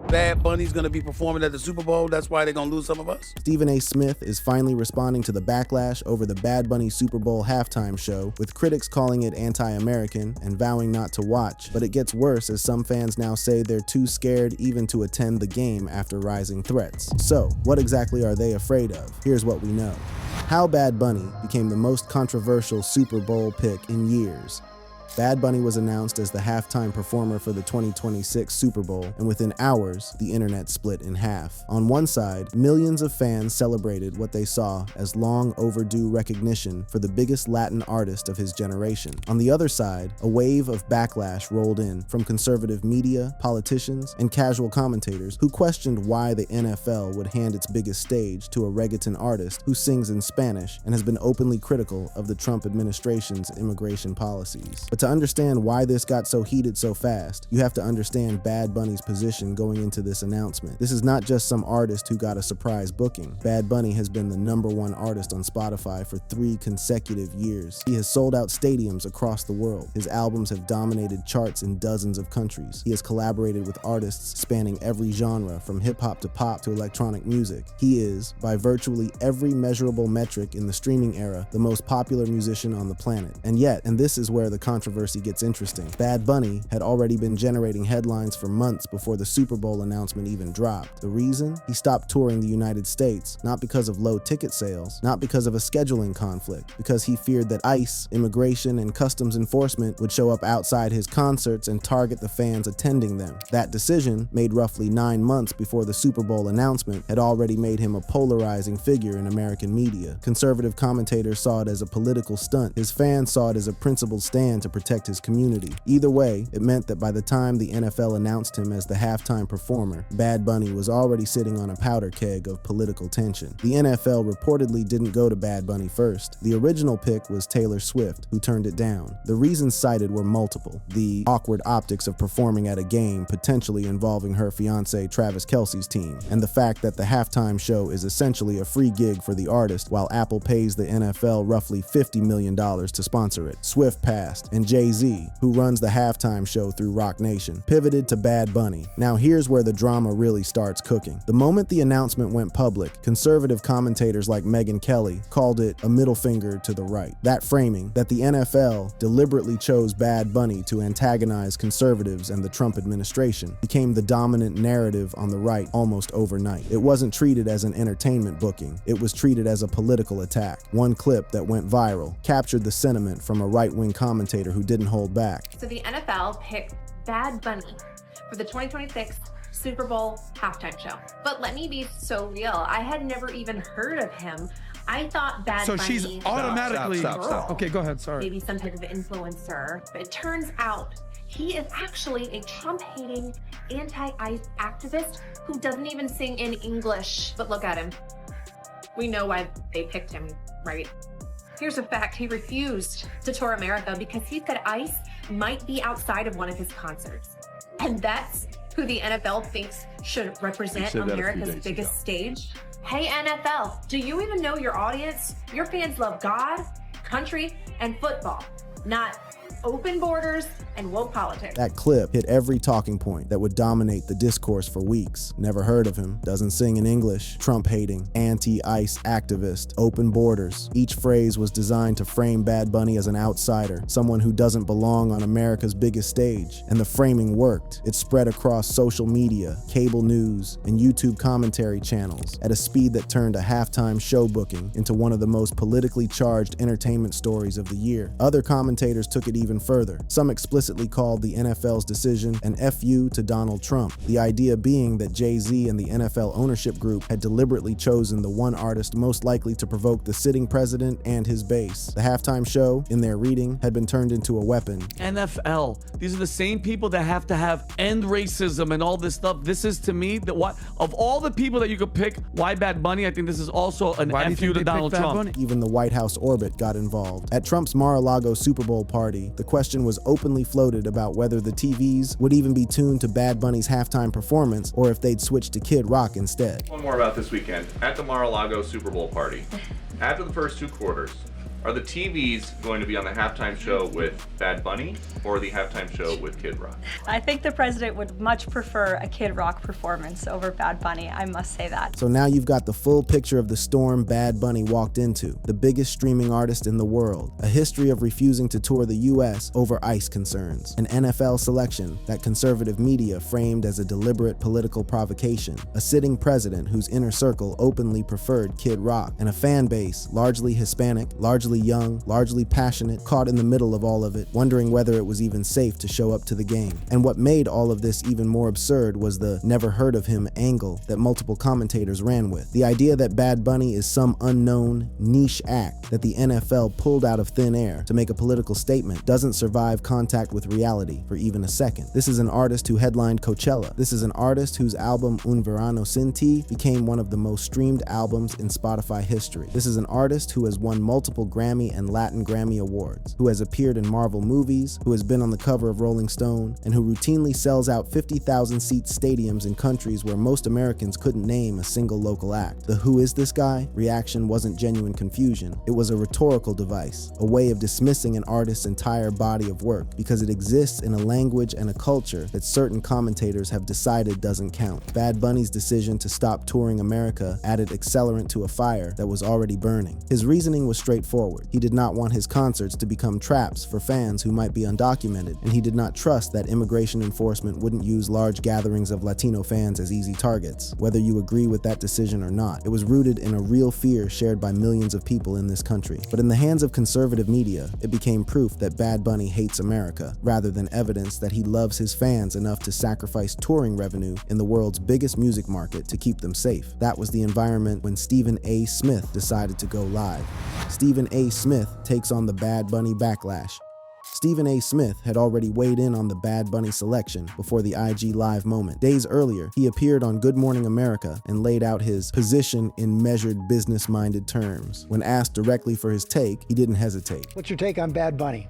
Bad Bunny's gonna be performing at the Super Bowl. That's why they're gonna lose some of us. Stephen A. Smith is finally responding to the backlash over the Bad Bunny Super Bowl halftime show, with critics calling it anti-American and vowing not to watch. But it gets worse as some fans now say they're too scared even to attend the game after rising threats. So, what exactly are they afraid of? Here's what we know. How Bad Bunny became the most controversial Super Bowl pick in years. Bad Bunny was announced as the halftime performer for the 2026 Super Bowl, and within hours, the internet split in half. On one side, millions of fans celebrated what they saw as long overdue recognition for the biggest Latin artist of his generation. On the other side, a wave of backlash rolled in from conservative media, politicians, and casual commentators who questioned why the NFL would hand its biggest stage to a reggaeton artist who sings in Spanish and has been openly critical of the Trump administration's immigration policies. But to understand why this got so heated so fast, you have to understand Bad Bunny's position going into this announcement. This is not just some artist who got a surprise booking. Bad Bunny has been the #1 artist on Spotify for 3 consecutive years. He has sold out stadiums across the world. His albums have dominated charts in dozens of countries. He has collaborated with artists spanning every genre, from hip-hop to pop to electronic music. He is, by virtually every measurable metric in the streaming era, the most popular musician on the planet. And yet, and this is where the controversy gets interesting, Bad Bunny had already been generating headlines for months before the Super Bowl announcement even dropped. The reason? He stopped touring the United States, not because of low ticket sales, not because of a scheduling conflict, because he feared that ICE, immigration, and customs enforcement would show up outside his concerts and target the fans attending them. That decision, made roughly 9 months before the Super Bowl announcement, had already made him a polarizing figure in American media. Conservative commentators saw it as a political stunt. His fans saw it as a principled stand to protect his community. Either way, it meant that by the time the NFL announced him as the halftime performer, Bad Bunny was already sitting on a powder keg of political tension. The NFL reportedly didn't go to Bad Bunny first. The original pick was Taylor Swift, who turned it down. The reasons cited were multiple. The awkward optics of performing at a game potentially involving her fiancé Travis Kelce's team, and the fact that the halftime show is essentially a free gig for the artist while Apple pays the NFL roughly $50 million to sponsor it. Swift passed, and Jay-Z, who runs the halftime show through Rock Nation, pivoted to Bad Bunny. Now here's where the drama really starts cooking. The moment the announcement went public, conservative commentators like Megyn Kelly called it a middle finger to the right. That framing, that the NFL deliberately chose Bad Bunny to antagonize conservatives and the Trump administration, became the dominant narrative on the right almost overnight. It wasn't treated as an entertainment booking. It was treated as a political attack. One clip that went viral captured the sentiment from a right-wing commentator who didn't hold back. So the NFL picked Bad Bunny for the 2026 Super Bowl halftime show. But let me be so real, I had never even heard of him. I thought Bad Bunny... So she's automatically... Stop. Okay, go ahead, sorry. Maybe some type of influencer. But it turns out he is actually a Trump-hating, anti-ICE activist who doesn't even sing in English. But look at him. We know why they picked him, right? Here's a fact, he refused to tour America because he said ICE might be outside of one of his concerts. And that's who the NFL thinks should represent America's biggest stage. Hey NFL, do you even know your audience? Your fans love God, country, and football, not open borders and woke politics. That clip hit every talking point that would dominate the discourse for weeks. Never heard of him, doesn't sing in English, Trump-hating, anti-ICE activist, open borders. Each phrase was designed to frame Bad Bunny as an outsider, someone who doesn't belong on America's biggest stage. And the framing worked. It spread across social media, cable news, and YouTube commentary channels at a speed that turned a halftime show booking into one of the most politically charged entertainment stories of the year. Other commentators took it even further. Some explicitly called the NFL's decision an FU to Donald Trump, the idea being that Jay-Z and the NFL ownership group had deliberately chosen the one artist most likely to provoke the sitting president and his base. The halftime show, in their reading, had been turned into a weapon. NFL, these are the same people that have to have end racism and all this stuff. This is, to me, of all the people that you could pick, why Bad Bunny? I think this is also an FU to Donald Trump. Even the White House orbit got involved. At Trump's Mar-a-Lago Super Bowl party, the question was openly floated about whether the TVs would even be tuned to Bad Bunny's halftime performance or if they'd switch to Kid Rock instead. One more about this weekend. At the Mar-a-Lago Super Bowl party, after the first 2 quarters, Are the TVs going to be on the halftime show with Bad Bunny or the halftime show with Kid Rock? I think the president would much prefer a Kid Rock performance over Bad Bunny, I must say that. So now you've got the full picture of the storm Bad Bunny walked into, the biggest streaming artist in the world, a history of refusing to tour the US over ICE concerns, an NFL selection that conservative media framed as a deliberate political provocation, a sitting president whose inner circle openly preferred Kid Rock, and a fan base largely Hispanic, largely young, largely passionate, caught in the middle of all of it, wondering whether it was even safe to show up to the game. And what made all of this even more absurd was the never heard of him angle that multiple commentators ran with. The idea that Bad Bunny is some unknown, niche act that the NFL pulled out of thin air to make a political statement doesn't survive contact with reality for even a second. This is an artist who headlined Coachella. This is an artist whose album Un Verano Sin Ti became one of the most streamed albums in Spotify history. This is an artist who has won multiple Grammy and Latin Grammy awards, who has appeared in Marvel movies, who has been on the cover of Rolling Stone, and who routinely sells out 50,000-seat stadiums in countries where most Americans couldn't name a single local act. The "who is this guy?" reaction wasn't genuine confusion. It was a rhetorical device, a way of dismissing an artist's entire body of work because it exists in a language and a culture that certain commentators have decided doesn't count. Bad Bunny's decision to stop touring America added accelerant to a fire that was already burning. His reasoning was straightforward. He did not want his concerts to become traps for fans who might be undocumented, and he did not trust that immigration enforcement wouldn't use large gatherings of Latino fans as easy targets, whether you agree with that decision or not. It was rooted in a real fear shared by millions of people in this country. But in the hands of conservative media, it became proof that Bad Bunny hates America, rather than evidence that he loves his fans enough to sacrifice touring revenue in the world's biggest music market to keep them safe. That was the environment when Stephen A. Smith decided to go live. Stephen A. Smith takes on the Bad Bunny backlash. Stephen A. Smith had already weighed in on the Bad Bunny selection before the IG Live moment. Days earlier, he appeared on Good Morning America and laid out his position in measured, business-minded terms. When asked directly for his take, he didn't hesitate. What's your take on Bad Bunny?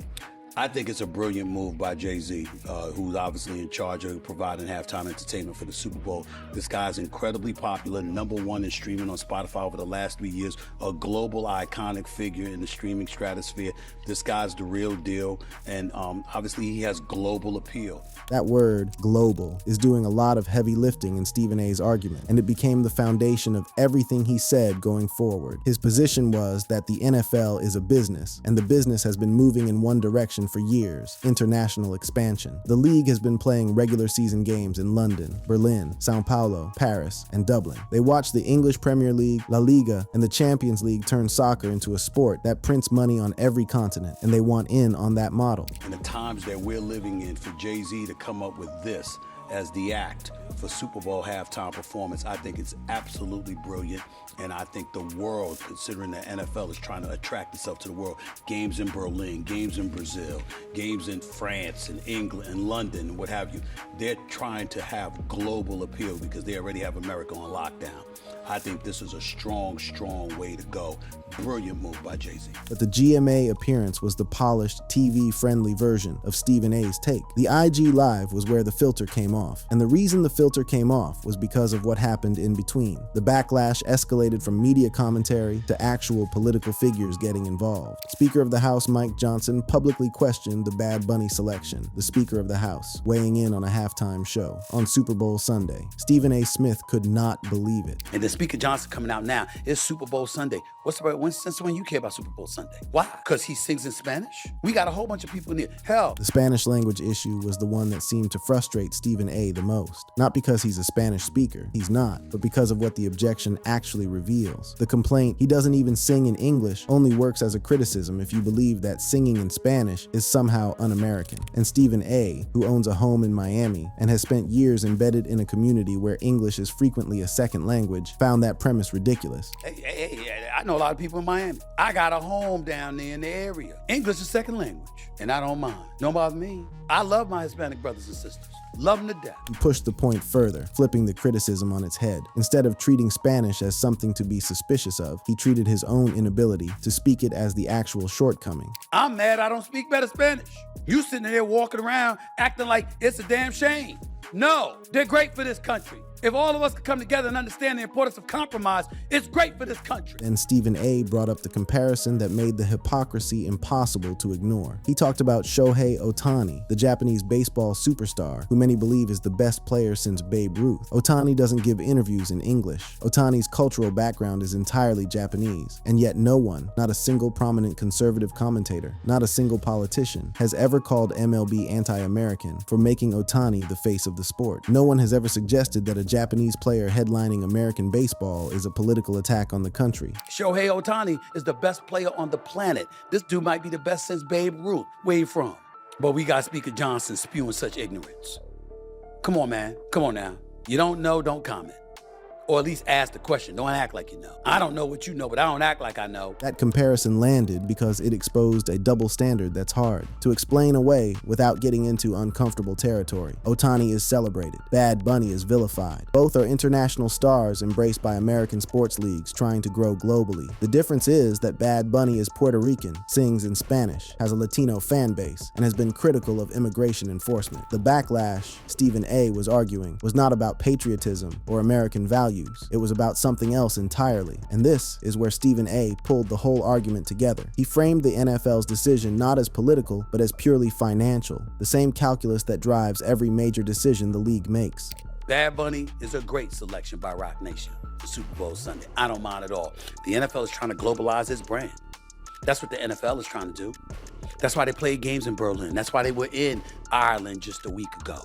I think it's a brilliant move by Jay-Z, who's obviously in charge of providing halftime entertainment for the Super Bowl. This guy's incredibly popular, #1 in streaming on Spotify over the last 3 years, a global iconic figure in the streaming stratosphere. This guy's the real deal, and obviously he has global appeal. That word, global, is doing a lot of heavy lifting in Stephen A.'s argument, and it became the foundation of everything he said going forward. His position was that the NFL is a business, and the business has been moving in one direction for years: international expansion. The league has been playing regular season games in London, Berlin, Sao Paulo, Paris, and Dublin. They watch the English Premier League, La Liga, and the Champions League turn soccer into a sport that prints money on every continent, and they want in on that model. In the times that we're living in, for Jay-Z to come up with this as the act for Super Bowl halftime performance, I think it's absolutely brilliant. And I think the world, considering the NFL is trying to attract itself to the world, games in Berlin, games in Brazil, games in France and England and London and what have you, they're trying to have global appeal because they already have America on lockdown. I think this is a strong, strong way to go. Brilliant move by Jay-Z. But the GMA appearance was the polished, TV-friendly version of Stephen A.'s take. The IG Live was where the filter came off. And the reason the filter came off was because of what happened in between. The backlash escalated from media commentary to actual political figures getting involved. Speaker of the House Mike Johnson publicly questioned the Bad Bunny selection, the Speaker of the House, weighing in on a halftime show on Super Bowl Sunday. Stephen A. Smith could not believe it. And then Speaker Johnson coming out now, it's Super Bowl Sunday. Since when you care about Super Bowl Sunday? Why? Because he sings in Spanish? We got a whole bunch of people in there. Hell. The Spanish language issue was the one that seemed to frustrate Stephen A. the most. Not because he's a Spanish speaker, he's not, but because of what the objection actually reveals. The complaint, he doesn't even sing in English, only works as a criticism if you believe that singing in Spanish is somehow un-American. And Stephen A., who owns a home in Miami and has spent years embedded in a community where English is frequently a second language, found that premise ridiculous. Hey, I know a lot of people in Miami. I got a home down there in the area. English is second language, and I don't mind. Don't bother me. I love my Hispanic brothers and sisters. Love them to death. He pushed the point further, flipping the criticism on its head. Instead of treating Spanish as something to be suspicious of, he treated his own inability to speak it as the actual shortcoming. I'm mad I don't speak better Spanish. You sitting there walking around acting like it's a damn shame. No, they're great for this country. If all of us could come together and understand the importance of compromise, it's great for this country. And Stephen A. brought up the comparison that made the hypocrisy impossible to ignore. He talked about Shohei Ohtani, the Japanese baseball superstar, who many believe is the best player since Babe Ruth. Ohtani doesn't give interviews in English. Ohtani's cultural background is entirely Japanese, and yet no one, not a single prominent conservative commentator, not a single politician, has ever called MLB anti-American for making Ohtani the face of the sport. No one has ever suggested that a Japanese player headlining American baseball is a political attack on the country. Shohei Ohtani is the best player on the planet. This dude might be the best since Babe Ruth. Where you from? But we got Speaker Johnson spewing such ignorance. Come on, man. Come on now. You don't know, don't comment. Or at least ask the question. Don't act like you know. I don't know what you know, but I don't act like I know. That comparison landed because it exposed a double standard that's hard to explain away without getting into uncomfortable territory. Ohtani is celebrated. Bad Bunny is vilified. Both are international stars embraced by American sports leagues trying to grow globally. The difference is that Bad Bunny is Puerto Rican, sings in Spanish, has a Latino fan base, and has been critical of immigration enforcement. The backlash, Stephen A. was arguing, was not about patriotism or American values. It was about something else entirely. And this is where Stephen A. pulled the whole argument together. He framed the NFL's decision not as political, but as purely financial, the same calculus that drives every major decision the league makes. Bad Bunny is a great selection by Rock Nation for Super Bowl Sunday. I don't mind at all. The NFL is trying to globalize its brand. That's what the NFL is trying to do. That's why they played games in Berlin. That's why they were in Ireland just a week ago.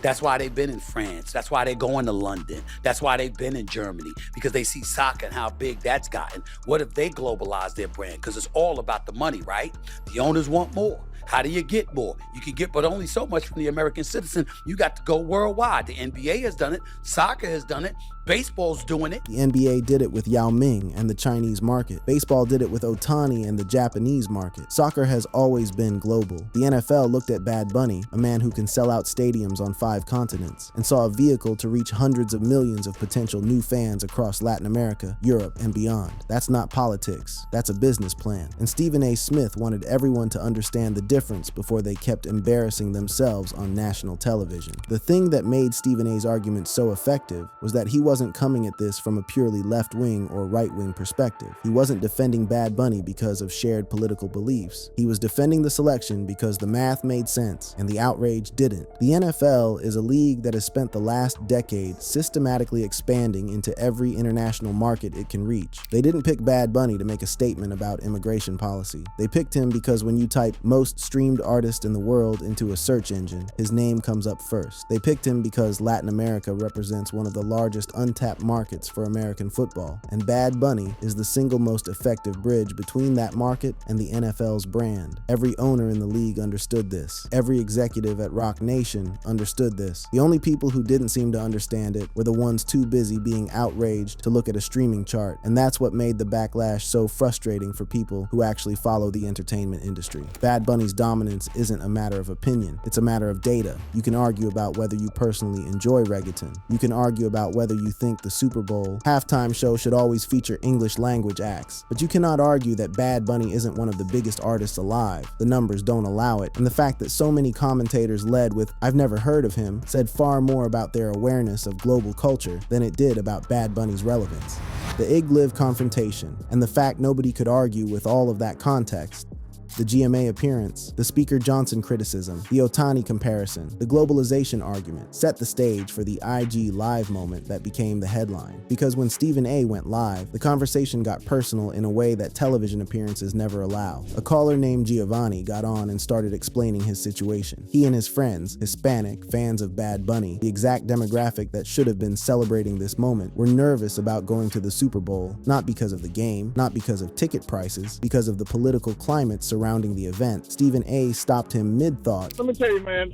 That's why they've been in France. That's why they're going to London. That's why they've been in Germany, because they see soccer and how big that's gotten. What if they globalize their brand? Because it's all about the money, right? The owners want more. How do you get more? You can get but only so much from the American citizen. You got to go worldwide. The NBA has done it. Soccer has done it. Baseball's doing it. The NBA did it with Yao Ming and the Chinese market. Baseball did it with Ohtani and the Japanese market. Soccer has always been global. The NFL looked at Bad Bunny, a man who can sell out stadiums on 5 continents, and saw a vehicle to reach hundreds of millions of potential new fans across Latin America, Europe, and beyond. That's not politics. That's a business plan. And Stephen A. Smith wanted everyone to understand the difference before they kept embarrassing themselves on national television. The thing that made Stephen A.'s argument so effective was that he wasn't coming at this from a purely left-wing or right-wing perspective. He wasn't defending Bad Bunny because of shared political beliefs. He was defending the selection because the math made sense and the outrage didn't. The NFL is a league that has spent the last decade systematically expanding into every international market it can reach. They didn't pick Bad Bunny to make a statement about immigration policy. They picked him because when you type most streamed artist in the world into a search engine, his name comes up first. They picked him because Latin America represents one of the largest untapped markets for American football, and Bad Bunny is the single most effective bridge between that market and the NFL's brand. Every owner in the league understood this. Every executive at Rock Nation understood this. The only people who didn't seem to understand it were the ones too busy being outraged to look at a streaming chart, and that's what made the backlash so frustrating for people who actually follow the entertainment industry. Bad Bunny's dominance isn't a matter of opinion, it's a matter of data. You can argue about whether you personally enjoy reggaeton. You can argue about whether you think the Super Bowl halftime show should always feature English language acts. But you cannot argue that Bad Bunny isn't one of the biggest artists alive. The numbers don't allow it, and the fact that so many commentators led with "I've never heard of him" said far more about their awareness of global culture than it did about Bad Bunny's relevance. The Ig-Liv confrontation, and the fact nobody could argue with all of that context, the GMA appearance, the Speaker Johnson criticism, the Ohtani comparison, the globalization argument set the stage for the IG Live moment that became the headline. Because when Stephen A. went live, the conversation got personal in a way that television appearances never allow. A caller named Giovanni got on and started explaining his situation. He and his friends, Hispanic, fans of Bad Bunny, the exact demographic that should have been celebrating this moment, were nervous about going to the Super Bowl, not because of the game, not because of ticket prices, because of the political climate surrounding the event. Stephen A. stopped him mid-thought. Let me tell you, man,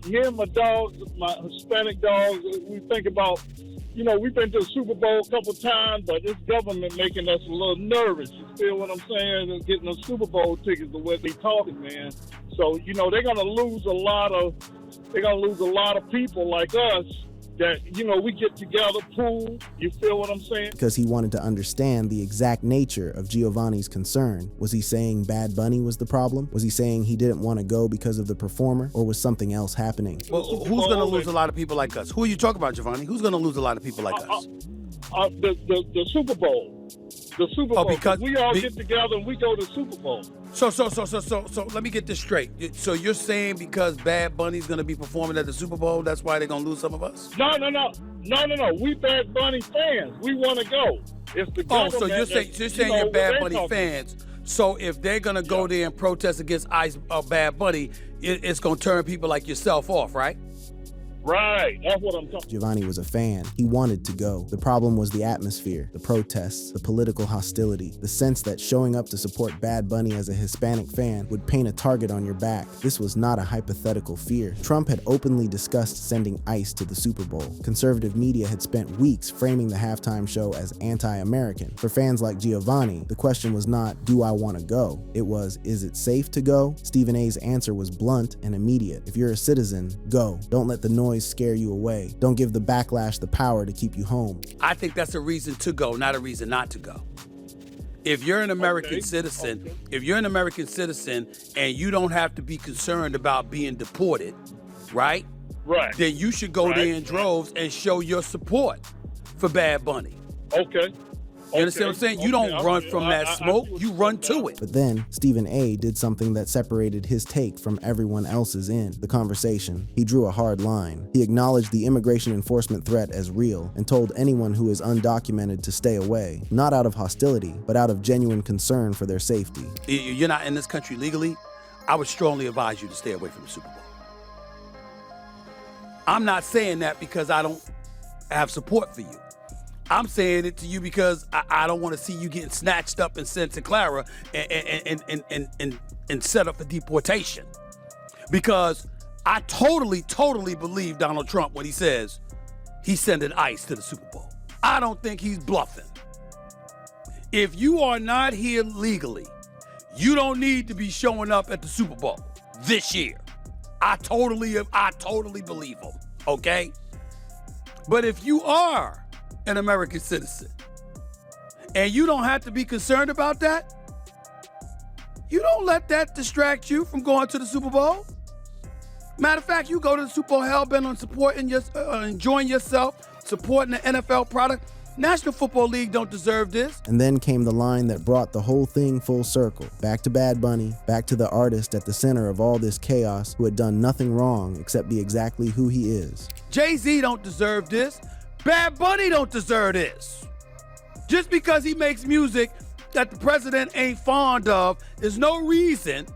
me and my dogs, my Hispanic dogs, we think about you know, we've been to the Super Bowl a couple times, but this government making us a little nervous. You feel what I'm saying? And getting the Super Bowl tickets the way they talking, man. So, you know, they're gonna lose a lot of people like us that, you know, we get together, pool. You feel what I'm saying? Because he wanted to understand the exact nature of Giovanni's concern. Was he saying Bad Bunny was the problem? Was he saying he didn't want to go because of the performer? Or was something else happening? Well, who's going to lose a lot of people like us? Who are you talking about, Giovanni? Who's going to lose a lot of people like us? The Super Bowl. The Super Bowl. Because we all get together and we go to Super Bowl. So let me get this straight. So you're saying because Bad Bunny's going to be performing at the Super Bowl, that's why they're going to lose some of us? No. We Bad Bunny fans. We want to go. It's the government. So you're saying you're Bad Bunny fans. So if they're going to go there and protest against Bad Bunny, it's going to turn people like yourself off, right? Right, that's what I'm talking. Giovanni was a fan. He wanted to go. The problem was the atmosphere, the protests, the political hostility, the sense that showing up to support Bad Bunny as a Hispanic fan would paint a target on your back. This was not a hypothetical fear. Trump had openly discussed sending ICE to the Super Bowl. Conservative media had spent weeks framing the halftime show as anti-American. For fans like Giovanni, the question was not, do I want to go? It was, is it safe to go? Stephen A's answer was blunt and immediate. If you're a citizen, go. Don't let the noise scare you away. Don't give the backlash the power to keep you home. I think that's a reason to go, not a reason not to go. If you're an American citizen, if you're an American citizen and you don't have to be concerned about being deported, right? Right. Then you should go there in droves and show your support for Bad Bunny. Okay. You understand what I'm saying? You don't run from that smoke, you run to it. But then, Stephen A. did something that separated his take from everyone else's in the conversation. He drew a hard line. He acknowledged the immigration enforcement threat as real and told anyone who is undocumented to stay away, not out of hostility, but out of genuine concern for their safety. You're not in this country legally, I would strongly advise you to stay away from the Super Bowl. I'm not saying that because I don't have support for you. I'm saying it to you because I don't want to see you getting snatched up in Santa Clara and set up for deportation. Because I totally believe Donald Trump when he says he's sending ICE to the Super Bowl. I don't think he's bluffing. If you are not here legally, you don't need to be showing up at the Super Bowl this year. I totally believe him, okay? But if you are an American citizen and you don't have to be concerned about that, you don't let that distract you from going to the Super Bowl. Matter of fact, you go to the Super Bowl hell-bent on supporting enjoying yourself, supporting the NFL product. National Football League don't deserve this. And then came the line that brought the whole thing full circle. Back to Bad Bunny, back to the artist at the center of all this chaos who had done nothing wrong except be exactly who he is. Jay-Z don't deserve this. Bad Bunny don't deserve this. Just because he makes music that the president ain't fond of is no reason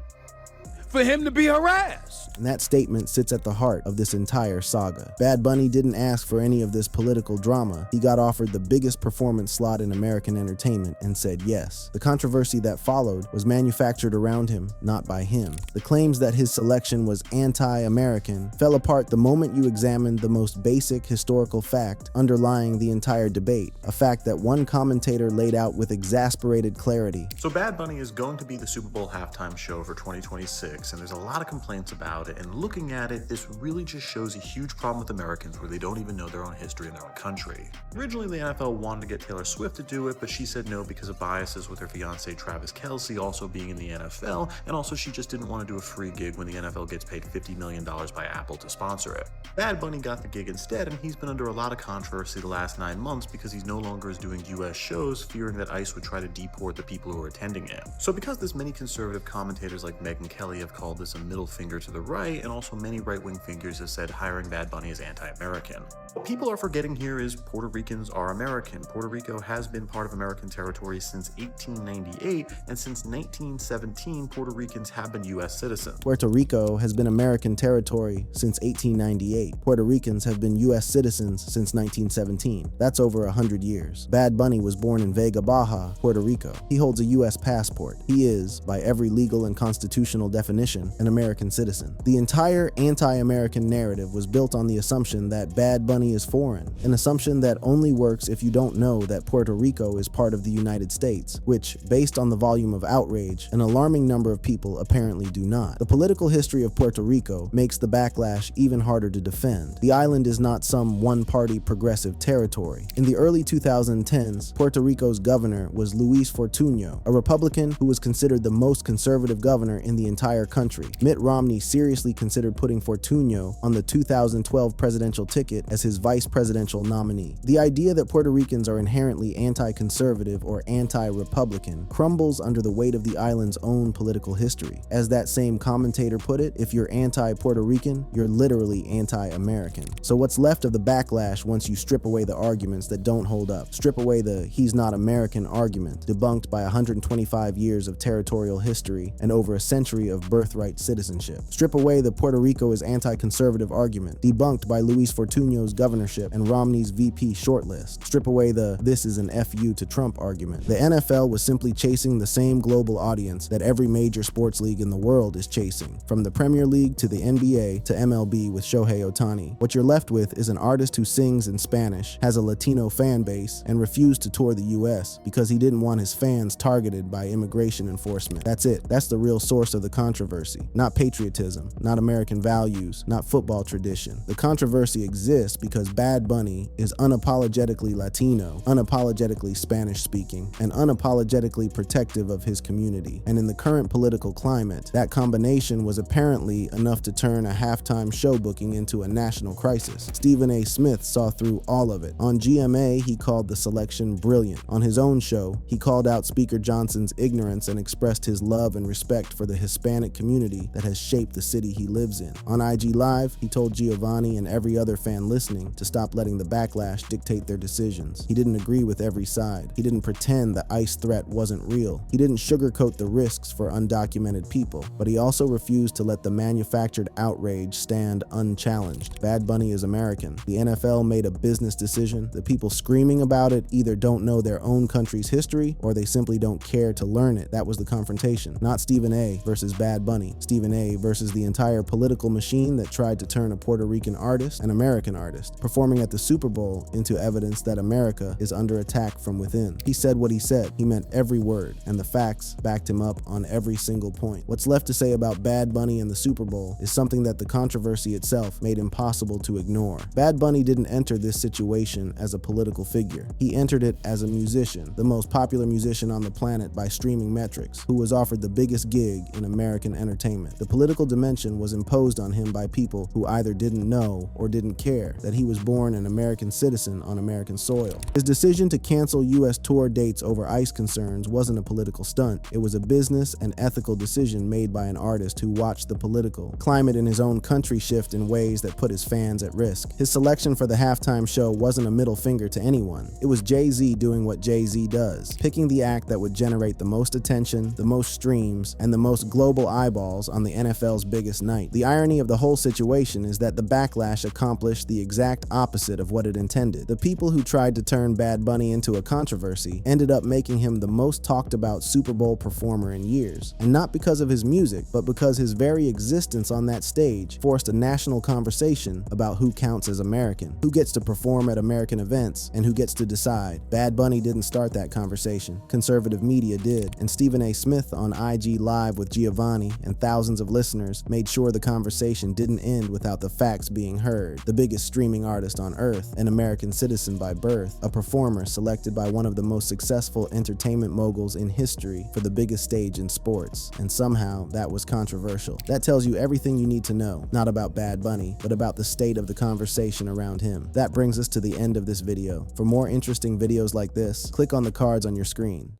for him to be harassed. And that statement sits at the heart of this entire saga. Bad Bunny didn't ask for any of this political drama. He got offered the biggest performance slot in American entertainment and said yes. The controversy that followed was manufactured around him, not by him. The claims that his selection was anti-American fell apart the moment you examined the most basic historical fact underlying the entire debate, a fact that one commentator laid out with exasperated clarity. So Bad Bunny is going to be the Super Bowl halftime show for 2026, and there's a lot of complaints about it, and looking at it, this really just shows a huge problem with Americans where they don't even know their own history in their own country. Originally, the NFL wanted to get Taylor Swift to do it, but she said no because of biases with her fiance Travis Kelce also being in the NFL, and also she just didn't want to do a free gig when the NFL gets paid $50 million by Apple to sponsor it. Bad Bunny got the gig instead, and he's been under a lot of controversy the last 9 months because he's no longer is doing US shows, fearing that ICE would try to deport the people who are attending it. So because there's many conservative commentators like Megyn Kelly have called this a middle finger to the right, and also many right-wing figures have said hiring Bad Bunny is anti-American. What people are forgetting here is Puerto Ricans are American. Puerto Rico has been part of American territory since 1898, and since 1917, Puerto Ricans have been US citizens. Puerto Rico has been American territory since 1898. Puerto Ricans have been US citizens since 1917. That's over 100 years. Bad Bunny was born in Vega Baja, Puerto Rico. He holds a US passport. He is, by every legal and constitutional definition, an American citizen. The entire anti-American narrative was built on the assumption that Bad Bunny is foreign, an assumption that only works if you don't know that Puerto Rico is part of the United States, which, based on the volume of outrage, an alarming number of people apparently do not. The political history of Puerto Rico makes the backlash even harder to defend. The island is not some one-party progressive territory. In the early 2010s, Puerto Rico's governor was Luis Fortuño, a Republican who was considered the most conservative governor in the entire country. Mitt Romney seriously considered putting Fortuño on the 2012 presidential ticket as his vice presidential nominee. The idea that Puerto Ricans are inherently anti-conservative or anti-Republican crumbles under the weight of the island's own political history. As that same commentator put it, if you're anti-Puerto Rican, you're literally anti-American. So what's left of the backlash once you strip away the arguments that don't hold up? Strip away the "he's not American" argument, debunked by 125 years of territorial history and over a century of birthright citizenship. Strip away the Puerto Rico is anti-conservative argument, debunked by Luis Fortuño's governorship and Romney's VP shortlist. Strip away the "this is an FU to Trump" argument. The NFL was simply chasing the same global audience that every major sports league in the world is chasing, from the Premier League to the NBA to MLB with Shohei Ohtani. What you're left with is an artist who sings in Spanish, has a Latino fan base, and refused to tour the US because he didn't want his fans targeted by immigration enforcement. That's it. That's the real source of the controversy. Not patriotism, not American values, not football tradition. The controversy exists because Bad Bunny is unapologetically Latino, unapologetically Spanish-speaking, and unapologetically protective of his community. And in the current political climate, that combination was apparently enough to turn a halftime show booking into a national crisis. Stephen A. Smith saw through all of it. On GMA, he called the selection brilliant. On his own show, he called out Speaker Johnson's ignorance and expressed his love and respect for the Hispanic community that has shaped the city he lives in. On IG Live, he told Giovanni and every other fan listening to stop letting the backlash dictate their decisions. He didn't agree with every side. He didn't pretend the ICE threat wasn't real. He didn't sugarcoat the risks for undocumented people, but he also refused to let the manufactured outrage stand unchallenged. Bad Bunny is American. The NFL made a business decision. The people screaming about it either don't know their own country's history or they simply don't care to learn it. That was the confrontation. Not Stephen A. versus Bad Bunny. Stephen A. versus the entire political machine that tried to turn a Puerto Rican artist, an American artist, performing at the Super Bowl, into evidence that America is under attack from within. He said what he said. He meant every word, and the facts backed him up on every single point. What's left to say about Bad Bunny and the Super Bowl is something that the controversy itself made impossible to ignore. Bad Bunny didn't enter this situation as a political figure. He entered it as a musician, the most popular musician on the planet by streaming metrics, who was offered the biggest gig in American entertainment. The political dimension was imposed on him by people who either didn't know or didn't care that he was born an American citizen on American soil. His decision to cancel US tour dates over ICE concerns wasn't a political stunt. It was a business and ethical decision made by an artist who watched the political climate in his own country shift in ways that put his fans at risk. His selection for the halftime show wasn't a middle finger to anyone. It was Jay-Z doing what Jay-Z does, picking the act that would generate the most attention, the most streams, and the most global eyeballs on the NFL's biggest night. The irony of the whole situation is that the backlash accomplished the exact opposite of what it intended. The people who tried to turn Bad Bunny into a controversy ended up making him the most talked about Super Bowl performer in years. And not because of his music, but because his very existence on that stage forced a national conversation about who counts as American, who gets to perform at American events, and who gets to decide. Bad Bunny didn't start that conversation. Conservative media did, and Stephen A. Smith on IG Live with Giovanni and thousands of listeners made sure the conversation didn't end without the facts being heard. The biggest streaming artist on earth, an American citizen by birth, a performer selected by one of the most successful entertainment moguls in history for the biggest stage in sports, and somehow that was controversial. That tells you everything you need to know, not about Bad Bunny, but about the state of the conversation around him. That brings us to the end of this video. For more interesting videos like this, click on the cards on your screen.